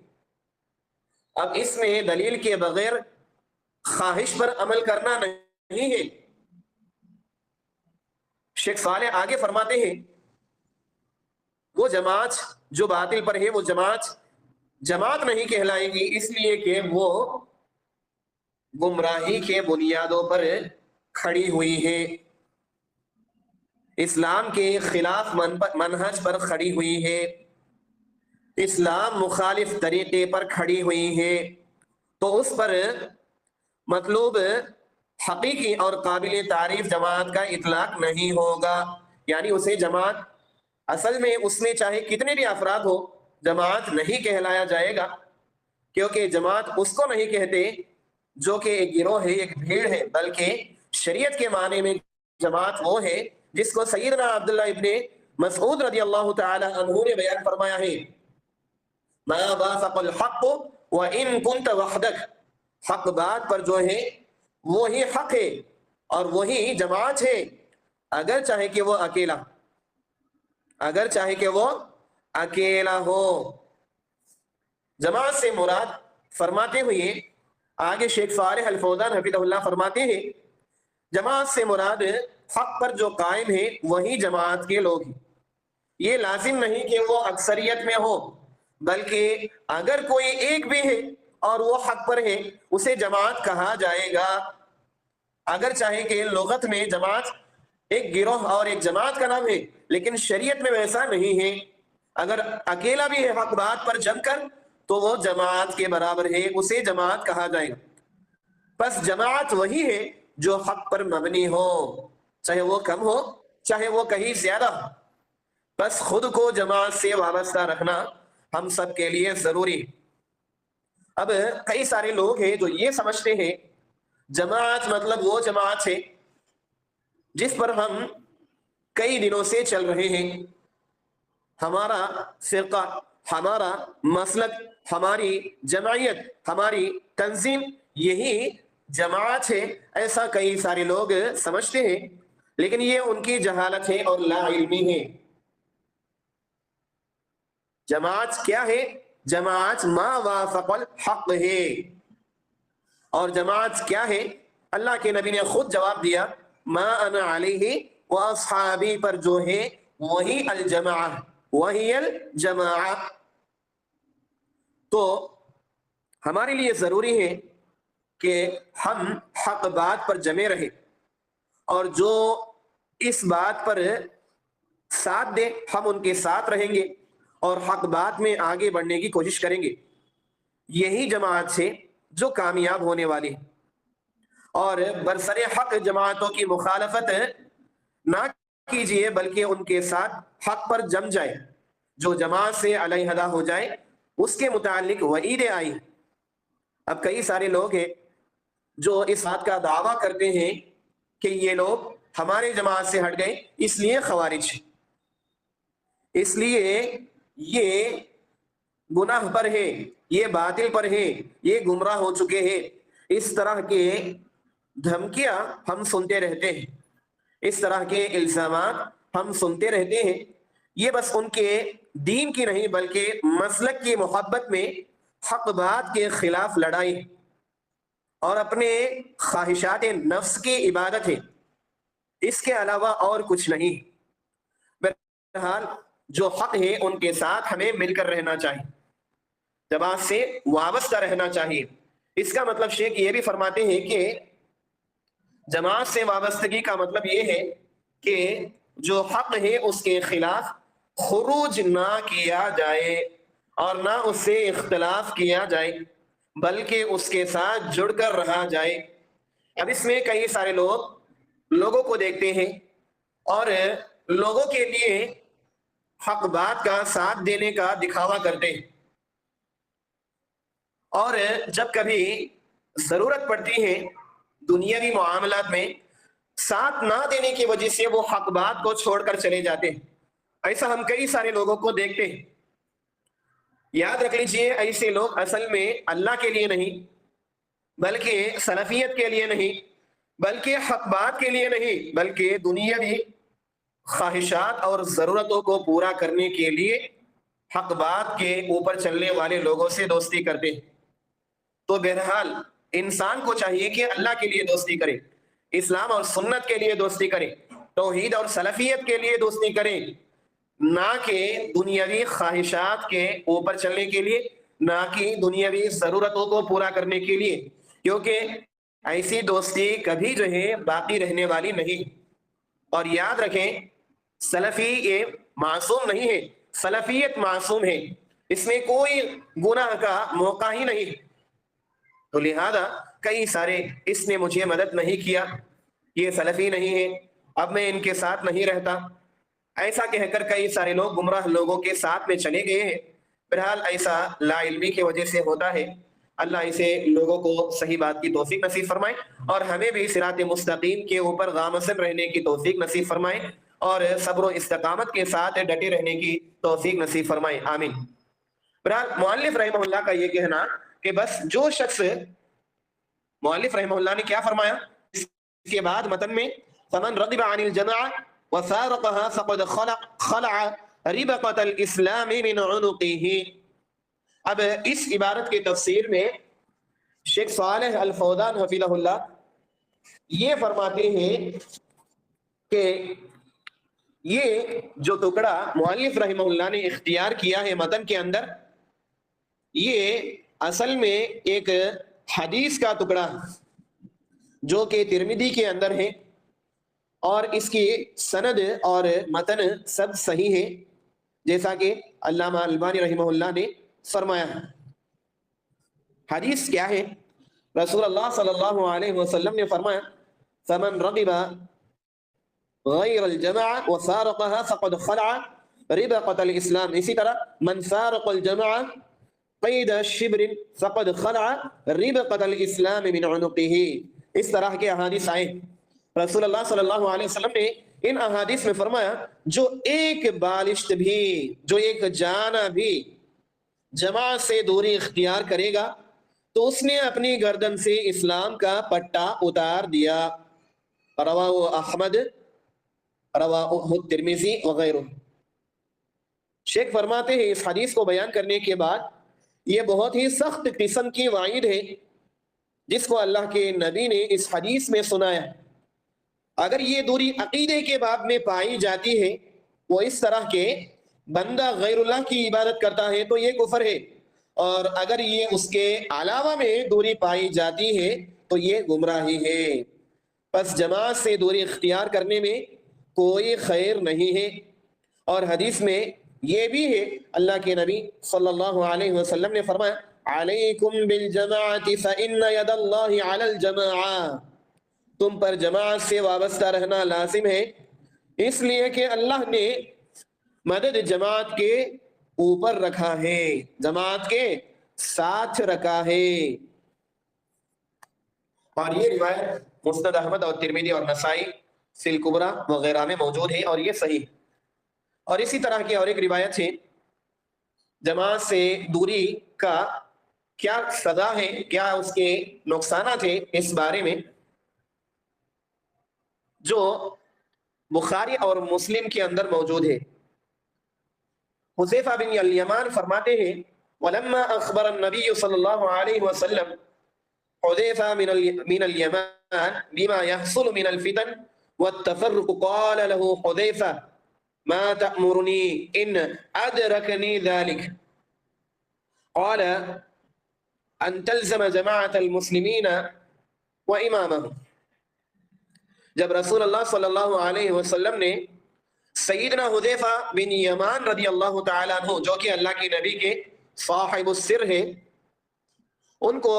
Speaker 1: اب اس میں دلیل کے بغیر خواہش پر عمل کرنا نہیں ہے۔ شیخ صالح آگے فرماتے ہیں، وہ جماعت جو باطل پر ہے وہ جماعت نہیں کہلائے گی، اس لیے کہ وہ گمراہی کے بنیادوں پر کھڑی ہوئی ہے، اسلام کے خلاف منہج پر کھڑی ہوئی ہے، اسلام مخالف طریقے پر کھڑی ہوئی ہے، تو اس پر مطلوب حقیقی اور قابل تعریف جماعت کا اطلاق نہیں ہوگا۔ یعنی اسے جماعت، اصل میں اس میں چاہے کتنے بھی افراد ہو، جماعت نہیں کہلایا جائے گا، کیونکہ جماعت اس کو نہیں کہتے جو کہ ایک گروہ ہے، ایک بھیڑ ہے، بلکہ شریعت کے معنی میں جماعت وہ ہے جس کو سیدنا عبداللہ ابن مسعود رضی اللہ تعالی عنہ نے بیان فرمایا ہے، ما وافق الحق وان كنت وحدك، حق بات پر جو ہے وہی حق ہے اور وہی جماعت ہے، اگر چاہے کہ وہ اکیلا ہو۔ جماعت سے مراد فرماتے ہوئے آگے شیخ صالح الفوزان حفظہ اللہ فرماتے ہیں، جماعت سے مراد حق پر جو قائم ہے وہی جماعت کے لوگ ہیں۔ یہ لازم نہیں کہ وہ اکثریت میں ہو، بلکہ اگر کوئی ایک بھی ہے اور وہ حق پر ہے اسے جماعت کہا جائے گا، اگر چاہے کہ لغت میں جماعت ایک گروہ اور ایک جماعت کا نام ہے، لیکن شریعت میں ویسا نہیں ہے، اگر اکیلا بھی ہے حق بات پر جم کر تو وہ جماعت کے برابر ہے، اسے جماعت کہا جائے گا۔ بس جماعت وہی ہے جو حق پر مبنی ہو، چاہے وہ کم ہو چاہے وہ کہیں زیادہ ہو، بس خود کو جماعت سے وابستہ رکھنا ہم سب کے لیے ضروری ہے۔ اب کئی سارے لوگ ہیں جو یہ سمجھتے ہیں جماعت مطلب وہ جماعت ہے جس پر ہم کئی دنوں سے چل رہے ہیں، ہمارا فرقہ، ہمارا مسلک، ہماری جماعیت، ہماری تنظیم یہی جماعت ہے، ایسا کئی سارے لوگ سمجھتے ہیں، لیکن یہ ان کی جہالت ہے اور لا علمی ہے۔ جماعت کیا ہے؟ جماعت ما وافق الحق ہے، اور جماعت کیا ہے؟ اللہ کے نبی نے خود جواب دیا، ما انا علیہ و اصحابی پر جو ہے وہی الجماعہ۔ تو ہمارے لیے ضروری ہے کہ ہم حق بات پر جمے رہیں، اور جو اس بات پر ساتھ دیں ہم ان کے ساتھ رہیں گے اور حق بات میں آگے بڑھنے کی کوشش کریں گے، یہی جماعت سے جو کامیاب ہونے والی ہے۔ اور برسر حق جماعتوں کی مخالفت نہ کیجئے، بلکہ ان کے ساتھ حق پر جم جائے، جو جماعت سے علیحدہ ہو جائے اس کے متعلق وعیدیں آئی۔ اب کئی سارے لوگ ہیں جو اس بات کا دعویٰ کرتے ہیں کہ یہ لوگ ہمارے جماعت سے ہٹ گئے، اس لیے خوارج، اس لیے یہ گناہ پر ہے، یہ باطل پر ہے، یہ گمراہ ہو چکے ہیں۔ اس طرح کے دھمکیاں ہم سنتے رہتے ہیں، اس طرح کے الزامات ہم سنتے رہتے ہیں۔ یہ بس ان کے دین کی نہیں بلکہ مسلک کی محبت میں حق بات کے خلاف لڑائی اور اپنے خواہشات نفس کی عبادت ہے، اس کے علاوہ اور کچھ نہیں۔ بہرحال جو حق ہے ان کے ساتھ ہمیں مل کر رہنا چاہیے، جماعت سے وابستہ رہنا چاہیے۔ اس کا مطلب شیخ یہ بھی فرماتے ہیں کہ جماعت سے وابستگی کا مطلب یہ ہے کہ جو حق ہے اس کے خلاف خروج نہ کیا جائے اور نہ اس سے اختلاف کیا جائے، بلکہ اس کے ساتھ جڑ کر رہا جائے۔ اب اس میں کئی سارے لوگوں کو دیکھتے ہیں اور لوگوں کے لیے حق بات کا ساتھ دینے کا دکھاوا کرتے ہیں، اور جب کبھی ضرورت پڑتی ہے دنیاوی معاملات میں، ساتھ نہ دینے کی وجہ سے وہ حق بات کو چھوڑ کر چلے جاتے ہیں۔ ایسا ہم کئی سارے لوگوں کو دیکھتے ہیں۔ یاد رکھ لیجئے، ایسے لوگ اصل میں اللہ کے لیے نہیں، بلکہ سلفیت کے لیے نہیں، بلکہ حق بات کے لیے نہیں، بلکہ دنیاوی خواہشات اور ضرورتوں کو پورا کرنے کے لیے حق بات کے اوپر چلنے والے لوگوں سے دوستی کرتے ہیں۔ تو بہرحال انسان کو چاہیے کہ اللہ کے لیے دوستی کرے، اسلام اور سنت کے لیے دوستی کرے، توحید اور سلفیت کے لیے دوستی کرے، نہ کہ دنیاوی خواہشات کے اوپر چلنے کے لیے، نہ کہ دنیاوی ضرورتوں کو پورا کرنے کے لیے، کیونکہ ایسی دوستی کبھی جو ہے باقی رہنے والی نہیں۔ اور یاد رکھیں، سلفی یہ معصوم نہیں ہے، سلفیت معصوم ہے، اس میں کوئی گناہ کا موقع ہی نہیں۔ تو لہذا کئی سارے اس نے مجھے مدد نہیں کیا، یہ سلفی نہیں ہے، اب میں ان کے ساتھ نہیں رہتا، ایسا کہہ کر کئی سارے لوگ گمراہ لوگوں کے ساتھ میں چلے گئے ہیں۔ بہرحال ایسا لا علمی کی وجہ سے ہوتا ہے۔ اللہ اسے لوگوں کو صحیح بات کی توفیق نصیب فرمائے، اور ہمیں بھی صراط مستقیم کے اوپر گامزن رہنے کی توفیق نصیب فرمائے، اور صبر و استقامت کے ساتھ ڈٹے رہنے کی توفیق نصیب فرمائے، آمین۔ بہرحال مؤلف رحمہ اللہ کا یہ کہنا کہ بس جو شخص، مؤلف رحمہ اللہ نے کیا فرمایا اس کے بعد متن میں، فمن رغب عن الجماعہ وفارقها فقد خلع ربقة الاسلام من عنقه۔ اب اس عبارت کی تفسیر میں شیخ صالح الفوزان حفظہ اللہ یہ فرماتے ہیں کہ یہ جو ٹکڑا مؤلف رحمہ اللہ نے اختیار کیا ہے متن کے اندر، یہ اصل میں ایک حدیث کا ٹکڑا جو کہ ترمذی کے اندر ہے، اور اس کی سند اور متن سب صحیح ہے، جیسا کہ علامہ البانی رحمہ اللہ نے فرمایا۔ حدیث کیا ہے؟ رسول اللہ صلی اللہ علیہ وسلم نے فرمایا، فمن رغب غیر الجماعة وفارقها فقد خلع ربقة الاسلام، اسی طرح من فارق الجماعة قید شبر فقد خلع ربقة الاسلام من عنقه۔ اس طرح کے احادیث آئے۔ رسول اللہ صلی اللہ علیہ وسلم نے ان احادیث میں فرمایا، جو ایک بالشت بھی، جو ایک جانا بھی جماعت سے دوری اختیار کرے گا تو اس نے اپنی گردن سے اسلام کا پٹا اتار دیا۔ رواہ احمد، رواہ ترمذی وغیرہ۔ شیخ فرماتے ہیں اس حدیث کو بیان کرنے کے بعد، یہ بہت ہی سخت قسم کی وعید ہے جس کو اللہ کے نبی نے اس حدیث میں سنایا۔ اگر یہ دوری عقیدے کے باب میں پائی جاتی ہے، وہ اس طرح کے بندہ غیر اللہ کی عبادت کرتا ہے تو یہ کفر ہے، اور اگر یہ اس کے علاوہ میں دوری پائی جاتی ہے تو یہ گمراہی ہے۔ پس جماعت سے دوری اختیار کرنے میں کوئی خیر نہیں ہے۔ اور حدیث میں یہ بھی ہے، اللہ کے نبی صلی اللہ علیہ وسلم نے فرمایا، علیکم بالجماعت فإن ید اللہ علی الجماعہ، تم پر جماعت سے وابستہ رہنا لازم ہے، اس لیے کہ اللہ نے مدد جماعت کے اوپر رکھا ہے، جماعت کے ساتھ رکھا ہے۔ اور یہ روایت مسند احمد اور ترمذی اور نسائی فی الکبریٰ وغیرہ میں موجود ہے، اور یہ صحیح۔ اور اسی طرح کی اور ایک روایت ہے، جماعت سے دوری کا کیا سزا ہے، کیا اس کے نقصانات ہیں، اس بارے میں جو بخاری اور مسلم کے اندر موجود ہے۔ حذیفہ بن الیمان فرماتے ہیں، وَلَمَّا أَخْبَرَ النَّبِيُّ صلی اللہ علیہ وسلم حذیفہ من الیمان بما يحصل من الفتن والتفرق قال له حذیفہ ما تأمرنی ان ادرکنی ذلك، قال ان تلزم جماعة المسلمین وامامهم۔ جب رسول اللہ صلی اللہ علیہ وسلم نے سیدنا حذیفہ بن یمان رضی اللہ تعالیٰ عنہ، جو کہ اللہ کے نبی کے صاحب السر ہے، ان کو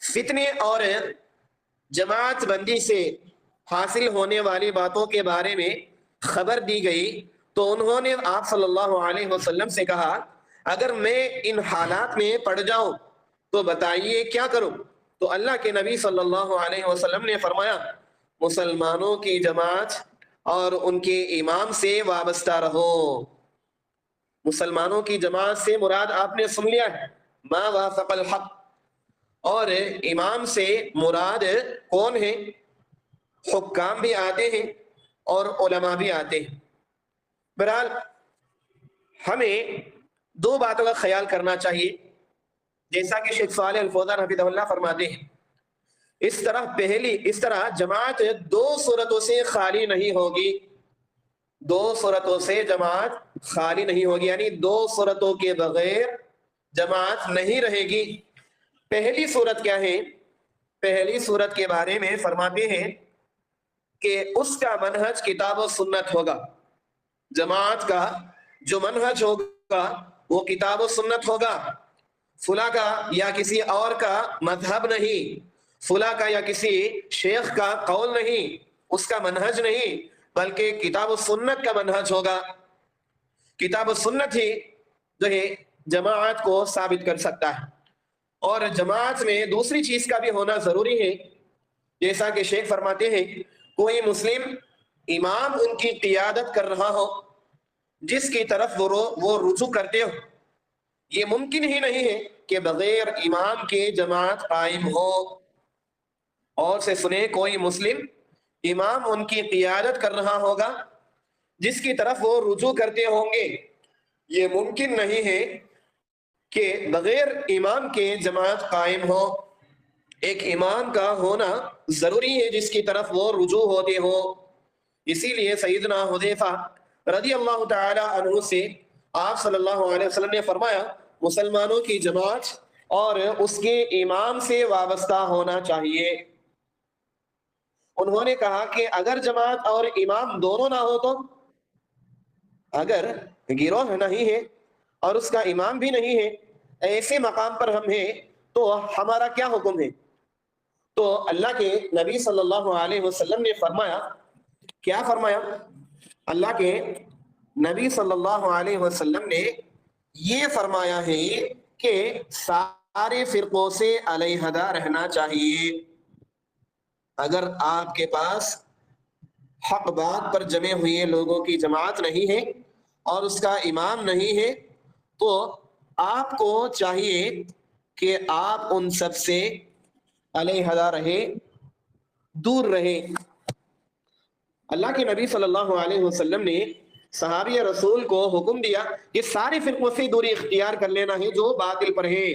Speaker 1: فتنے اور جماعت بندی سے حاصل ہونے والی باتوں کے بارے میں خبر دی گئی تو انہوں نے آپ صلی اللہ علیہ وسلم سے کہا، اگر میں ان حالات میں پڑ جاؤں تو بتائیے کیا کروں؟ تو اللہ کے نبی صلی اللہ علیہ وسلم نے فرمایا مسلمانوں کی جماعت اور ان کے امام سے وابستہ رہو۔ مسلمانوں کی جماعت سے مراد آپ نے سن لیا ہے ما وافق الحق، اور امام سے مراد کون ہے؟ حکام بھی آتے ہیں اور علماء بھی آتے ہیں۔ بہرحال ہمیں دو باتوں کا خیال کرنا چاہیے، جیسا کہ شیخ صالح الفوزان حفظہ اللہ فرماتے ہیں، اس طرح جماعت دو صورتوں سے خالی نہیں ہوگی، دو صورتوں سے جماعت خالی نہیں ہوگی، یعنی دو صورتوں کے بغیر جماعت نہیں رہے گی۔ پہلی صورت کیا ہے؟ پہلی صورت کے بارے میں فرماتے ہیں کہ اس کا منہج کتاب و سنت ہوگا، جماعت کا جو منہج ہوگا وہ کتاب و سنت ہوگا، فلاں کا یا کسی اور کا مذہب نہیں، فلاں کا یا کسی شیخ کا قول نہیں، اس کا منہج نہیں، بلکہ کتاب و سنت کا منہج ہوگا۔ کتاب و سنت ہی جو ہے جماعت کو ثابت کر سکتا ہے۔ اور جماعت میں دوسری چیز کا بھی ہونا ضروری ہے، جیسا کہ شیخ فرماتے ہیں کوئی مسلم امام ان کی قیادت کر رہا ہو جس کی طرف وہ رجوع کرتے ہو، یہ ممکن ہی نہیں ہے کہ بغیر امام کے جماعت قائم ہو۔ اور سے سنیں، کوئی مسلم امام ان کی قیادت کر رہا ہوگا جس کی طرف وہ رجوع کرتے ہوں گے، یہ ممکن نہیں ہے کہ بغیر امام کے جماعت قائم ہو۔ ایک امام کا ہونا ضروری ہے جس کی طرف وہ رجوع ہوتے ہو۔ اسی لیے سیدنا حذیفہ رضی اللہ تعالی عنہ سے آپ صلی اللہ علیہ وسلم نے فرمایا مسلمانوں کی جماعت اور اس کے امام سے وابستہ ہونا چاہیے۔ انہوں نے کہا کہ اگر جماعت اور امام دونوں نہ ہو، تو اگر گروہ نہیں ہے اور اس کا امام بھی نہیں ہے، ایسے مقام پر ہم ہیں تو ہمارا کیا حکم ہے؟ تو اللہ کے نبی صلی اللہ علیہ وسلم نے فرمایا، کیا فرمایا؟ اللہ کے نبی صلی اللہ علیہ وسلم نے یہ فرمایا ہے کہ سارے فرقوں سے علیحدہ رہنا چاہیے۔ اگر آپ کے پاس حق بات پر جمے ہوئے لوگوں کی جماعت نہیں ہے اور اس کا امام نہیں ہے، تو آپ کو چاہیے کہ آپ ان سب سے علیحدہ رہے، دور رہے۔ اللہ کے نبی صلی اللہ علیہ وسلم نے صحابی رسول کو حکم دیا کہ سارے فرقوں سے دوری اختیار کر لینا ہے جو باطل پر ہے،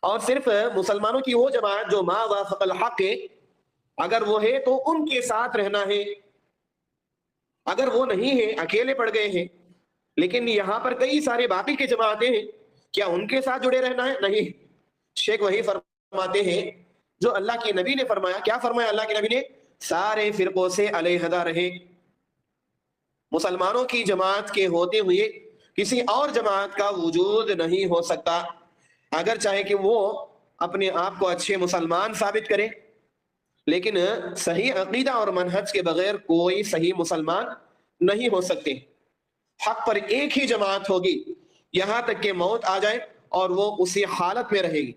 Speaker 1: اور صرف مسلمانوں کی وہ جماعت جو ما وافق الحق ہے، اگر وہ ہے تو ان کے ساتھ رہنا ہے۔ اگر وہ نہیں ہے، اکیلے پڑ گئے ہیں، لیکن یہاں پر کئی سارے باقی کے جماعتیں ہیں، کیا ان کے ساتھ جڑے رہنا ہے؟ نہیں۔ شیخ وہی فرماتے ہیں جو اللہ کے نبی نے فرمایا۔ کیا فرمایا اللہ کے نبی نے؟ سارے فرقوں سے علیحدہ رہے۔ مسلمانوں کی جماعت کے ہوتے ہوئے کسی اور جماعت کا وجود نہیں ہو سکتا، اگر چاہے کہ وہ اپنے آپ کو اچھے مسلمان ثابت کرے، لیکن صحیح عقیدہ اور منہج کے بغیر کوئی صحیح مسلمان نہیں ہو سکتے۔ حق پر ایک ہی جماعت ہوگی یہاں تک کہ موت آ جائے اور وہ اسی حالت میں رہے گی۔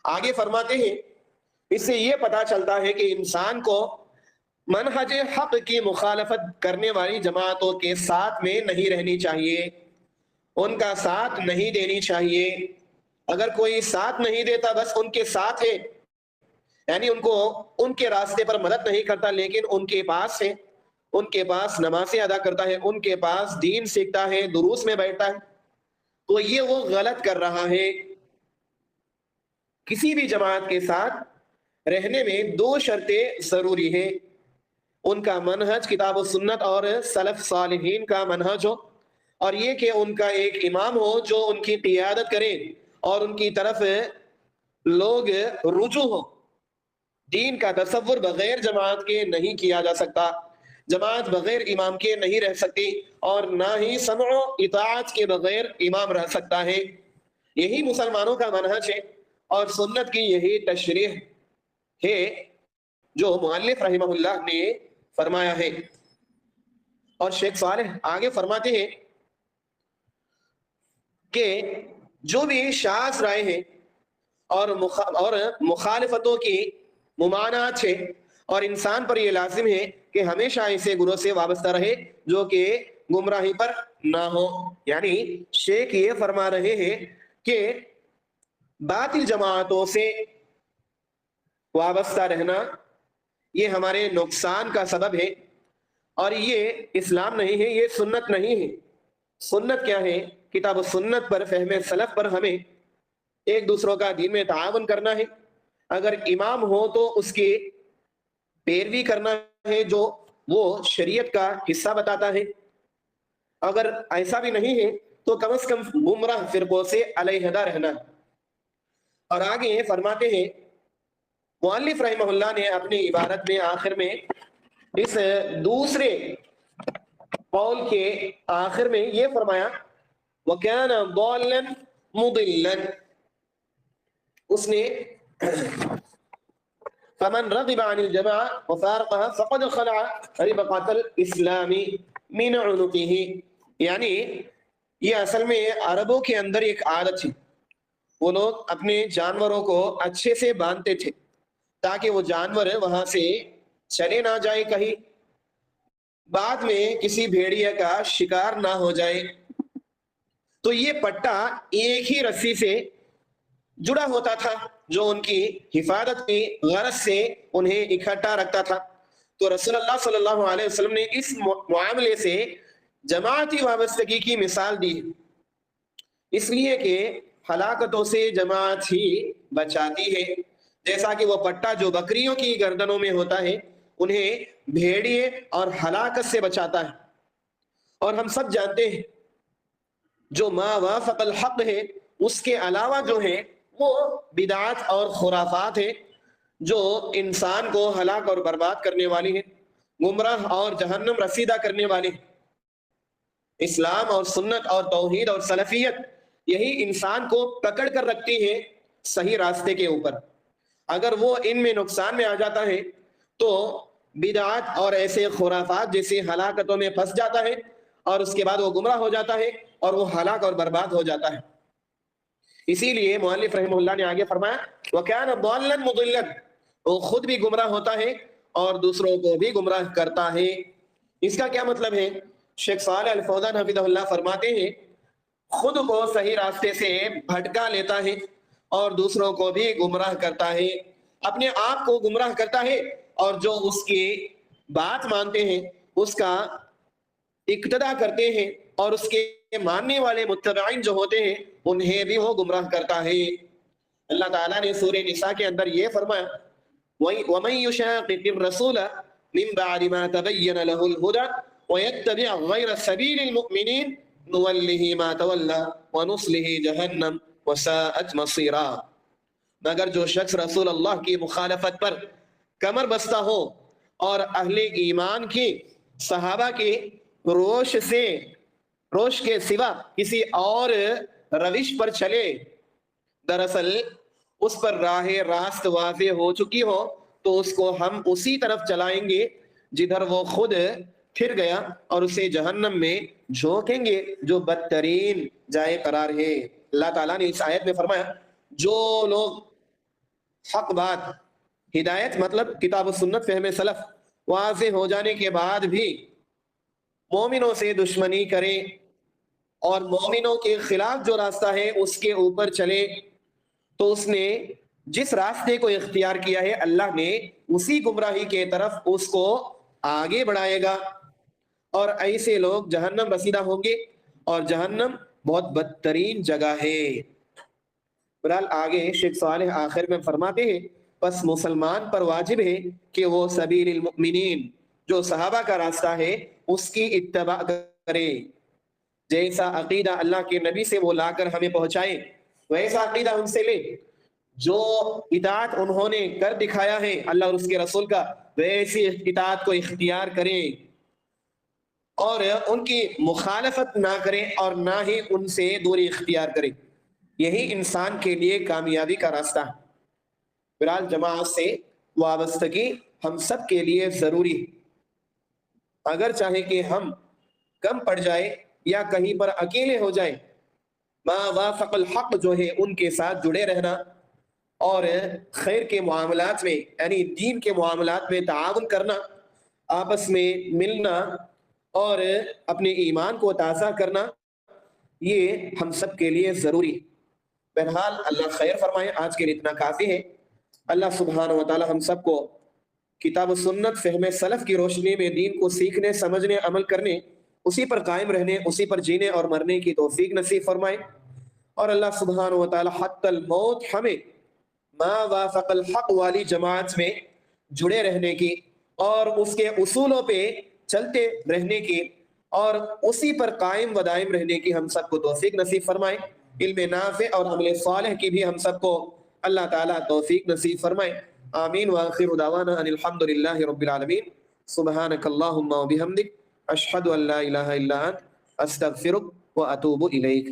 Speaker 1: آگے فرماتے ہیں اس سے یہ پتا چلتا ہے کہ انسان کو منہج حق کی مخالفت کرنے والی جماعتوں کے ساتھ میں نہیں رہنی چاہیے، ان کا ساتھ نہیں دینی چاہیے۔ اگر کوئی ساتھ نہیں دیتا بس ان کے ساتھ ہے، یعنی ان کو ان کے راستے پر مدد نہیں کرتا، لیکن ان کے پاس ہے، ان کے پاس نمازیں ادا کرتا ہے، ان کے پاس دین سیکھتا ہے، دروس میں بیٹھتا ہے، تو یہ وہ غلط کر رہا ہے۔ کسی بھی جماعت کے ساتھ رہنے میں دو شرطیں ضروری ہیں، ان کا منہج کتاب و سنت اور سلف صالحین کا منہج ہو، اور یہ کہ ان کا ایک امام ہو جو ان کی قیادت کرے اور ان کی طرف لوگ رجوع ہو۔ دین کا تصور بغیر جماعت کے نہیں کیا جا سکتا، جماعت بغیر امام کے نہیں رہ سکتی، اور نہ ہی سمع و اطاعت کے بغیر امام رہ سکتا ہے۔ یہی مسلمانوں کا منہج ہے اور سنت کی یہی تشریح ہے جو مؤلف رحمہ اللہ نے فرمایا ہے۔ اور شیخ صالح آگے فرماتے ہیں کہ جو بھی شاذ رائے ہیں اور مخالفتوں کی ممانعت ہے، اور انسان پر یہ لازم ہے کہ ہمیشہ ایسے گروہ سے وابستہ رہے جو کہ گمراہی پر نہ ہو۔ یعنی شیخ یہ فرما رہے ہیں کہ باطل جماعتوں سے وابستہ رہنا یہ ہمارے نقصان کا سبب ہے، اور یہ اسلام نہیں ہے، یہ سنت نہیں ہے۔ سنت کیا ہے؟ کتاب و سنت پر، فہم سلف پر ہمیں ایک دوسروں کا دین میں تعاون کرنا ہے۔ اگر امام ہو تو اس کی پیروی کرنا ہے جو وہ شریعت کا حصہ بتاتا ہے۔ اگر ایسا بھی نہیں ہے تو کم از کم گمراہ فرقوں سے علیحدہ رہنا ہے۔ اور آگے فرماتے ہیں مؤلف رحمہ اللہ نے اپنی عبارت میں آخر میں اس دوسرے قول کے آخر میں یہ فرمایا وَكَانَ ضَالًّا مُضِلًّا، اس نے فَمَنْ رَغِبَ عَنِ الْجَمَاعَةِ وَفَارَقَهَا فَقَدْ خَلَعَ رِبْقَةَ الْإِسْلَامِ مِنْ عُنُقِهِ۔ یعنی یہ اصل میں عربوں کے اندر ایک عادت ہے، وہ لوگ اپنے جانوروں کو اچھے سے باندھتے تھے تاکہ وہ جانور وہاں سے چلے نہ جائے، کہیں بعد میں کسی بھیڑیا کا شکار نہ ہو جائے۔ تو یہ پٹا ایک ہی رسی سے جڑا ہوتا تھا جو ان کی حفاظت کی غرض سے انہیں اکٹھا رکھتا تھا۔ تو رسول اللہ صلی اللہ علیہ وسلم نے اس معاملے سے جماعتی وابستگی کی مثال دی، اس لیے کہ ہلاکتوں سے جماعت ہی بچاتی ہے، جیسا کہ وہ پٹا جو بکریوں کی گردنوں میں ہوتا ہے انہیں بھیڑیے اور ہلاکت سے بچاتا ہے۔ اور ہم سب جانتے ہیں جو ما وافق الحق ہے اس کے علاوہ جو ہے وہ بدعات اور خرافات ہے جو انسان کو ہلاک اور برباد کرنے والی ہے، گمراہ اور جہنم رسیدہ کرنے والی ہے۔ اسلام اور سنت اور توحید اور سلفیت یہی انسان کو پکڑ کر رکھتی ہے صحیح راستے کے اوپر۔ اگر وہ ان میں نقصان میں آ جاتا ہے تو بدعات اور ایسے خرافات جیسے ہلاکتوں میں پھنس جاتا ہے، اور اس کے بعد وہ گمراہ ہو جاتا ہے اور وہ ہلاک اور برباد ہو جاتا ہے۔ اسی لیے مؤلف رحمہ اللہ نے آگے فرمایا وَكَانَ ضَالًّا مُضِلًّا، وہ خود بھی گمراہ ہوتا ہے اور دوسروں کو بھی گمراہ کرتا ہے۔ اس کا کیا مطلب ہے؟ شیخ صالح الفوزان حفظہ اللہ فرماتے ہیں خود کو صحیح راستے سے بھٹکا لیتا ہے اور دوسروں کو بھی گمراہ کرتا ہے، اپنے آپ کو گمراہ کرتا ہے، اور جو اس کی بات مانتے ہیں اس کا اقتداء کرتے ہیں اور اس کے ماننے والے متبعین جو ہوتے ہیں انہیں بھی وہ گمراہ کرتا ہے۔ اللہ تعالیٰ نے سورہ نساء کے اندر یہ فرمایا وَمَن يُشَاقِقِ الرَّسُولَ مِن بَعْدِ مَا تَبَيَّنَ لَهُ الْهُدَى وَيَتَّبِعْ غَيْرَ سَبِيلِ الْمُؤْمِنِينَ نُوَلِّهِ مَا تَوَلَّى وَنُصْلِهِ جَهَنَّمَ وَسَاءَتْ مَصِيرًا۔ مگر جو شخص رسول اللہ کی مخالفت پر کمر بستہ ہو اور اہل ایمان کی صحابہ کی روش کے سوا کسی اور روش پر چلے، دراصل اس پر راہ راست واضح ہو چکی ہو تو اس کو ہم اسی طرف چلائیں گے جدھر وہ خود پھر گیا، اور اسے جہنم میں جھونکیں گے جو بدترین جائے قرار ہے۔ اللہ تعالیٰ نے اس آیت میں فرمایا جو لوگ حق بات، ہدایت مطلب کتاب و سنت فہم سلف واضح ہو جانے کے بعد بھی مومنوں سے دشمنی کریں اور مومنوں کے خلاف جو راستہ ہے اس کے اوپر چلے، تو اس نے جس راستے کو اختیار کیا ہے اللہ نے اسی گمراہی کے طرف اس کو آگے بڑھائے گا، اور ایسے لوگ جہنم رسیدہ ہوں گے، اور جہنم بہت بدترین جگہ ہے۔ بہرحال آگے شیخ صالح آخر میں فرماتے ہیں پس مسلمان پر واجب ہے کہ وہ سبیل المؤمنین، جو صحابہ کا راستہ ہے اس کی اتباع کرے، جیسا عقیدہ اللہ کے نبی سے وہ لا کر ہمیں پہنچائے ویسا عقیدہ ان سے لے، جو اطاعت انہوں نے کر دکھایا ہے اللہ اور اس کے رسول کا ویسی اطاعت کو اختیار کریں، اور ان کی مخالفت نہ کریں اور نہ ہی ان سے دوری اختیار کریں۔ یہی انسان کے لیے کامیابی کا راستہ ہے۔ بہرحال جماعت سے وابستگی ہم سب کے لیے ضروری ہے، اگر چاہے کہ ہم کم پڑ جائے یا کہیں پر اکیلے ہو جائیں، ما وافق الحق جو ہے ان کے ساتھ جڑے رہنا، اور خیر کے معاملات میں یعنی دین کے معاملات میں تعاون کرنا، آپس میں ملنا اور اپنے ایمان کو تازہ کرنا، یہ ہم سب کے لیے ضروری ہے۔ بہرحال اللہ خیر فرمائے، آج کے لیے اتنا کافی ہے۔ اللہ سبحانہ و تعالی ہم سب کو کتاب و سنت فہم سلف کی روشنی میں دین کو سیکھنے، سمجھنے، عمل کرنے، اسی پر قائم رہنے، اسی پر جینے اور مرنے کی توفیق نصیب فرمائے، اور اللہ سبحانہ و تعالی حتی الموت ہمیں ما وافق الحق والی جماعت میں جڑے رہنے کی اور اس کے اصولوں پہ چلتے رہنے کی اور اسی پر قائم و دائم رہنے کی ہم سب کو توفیق نصیب فرمائے۔ علم نافع اور عمل صالح کی بھی ہم سب کو اللہ تعالیٰ توفیق نصیب فرمائے۔ آمین وآخر دعوانا ان الحمد للہ رب العالمین۔ سبحانک اللہم و بحمدک، اشہد ان لا الہ الا انت، استغفرک و اتوب الیک۔